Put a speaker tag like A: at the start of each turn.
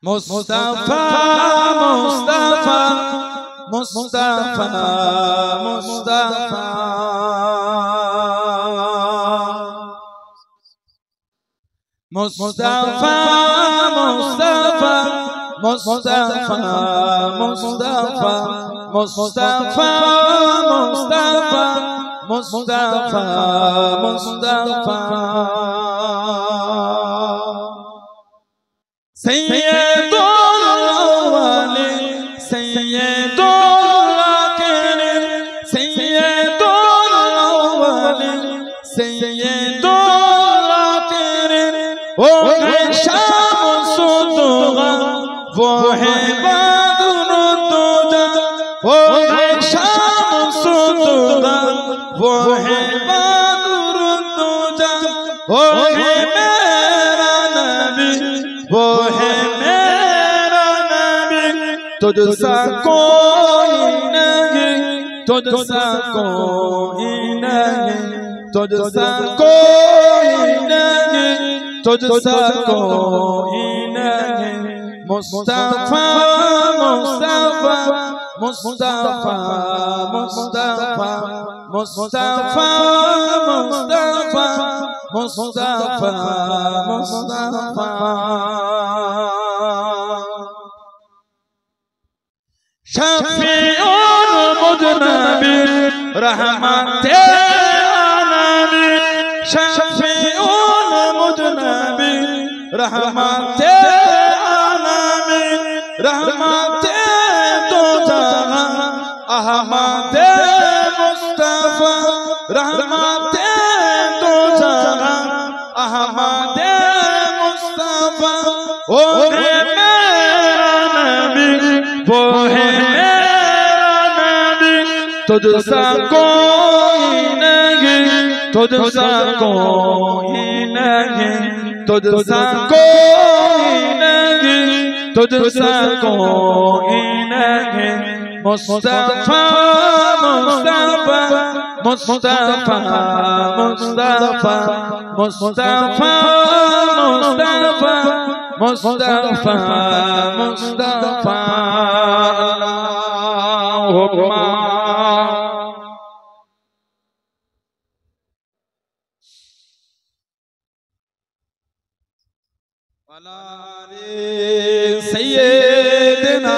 A: मुस्तफा मुस्तफा मुस्तफा मुस्तफा मुस्तफा मुस्तफा मुस्तफा मुस्तफा मुस्तफा मुस्तफा मुस्तफा मुस्तफा सैयदुल अव्वलीन सैयदुल आखिरीन सैयदुल अव्वलीन सैयदुल आखिरीन वो है शामसुद्दौला वो है बद्रुद्दुजा वो है शामसुद्दौला वो है बद्रुद्दुजा वो है मेरा नबी वो है मेरा नबी तुझसा कोई नहीं तुझसा कोई नहीं तुझसा कोई नहीं तुझसा कोई नहीं मुस्तफा मुस्तफा मुस्तफा मुस्तफा मुस्तफा मुस्तफा मुस्तफा मुस्तफा शफीउल मुज़नबिन रहमते आलमीन शफीउल मुज़नबिन रहमते आलमीन रहमते दो जहां अहमदे मुस्तफा रहमते दो जहां अहमदे मुस्तफा वो है मेरा नबी वो है मेरा नबी तुझसा कोई नहीं तुझसा कोई नहीं तुझसा कोई नहीं तुझसा कोई नहीं मुस्तफा मुस्तफा मुस्तफा मुस्तफा मुस्तफा मुस्तफा मुस्तफा मुस्तफा सैयदना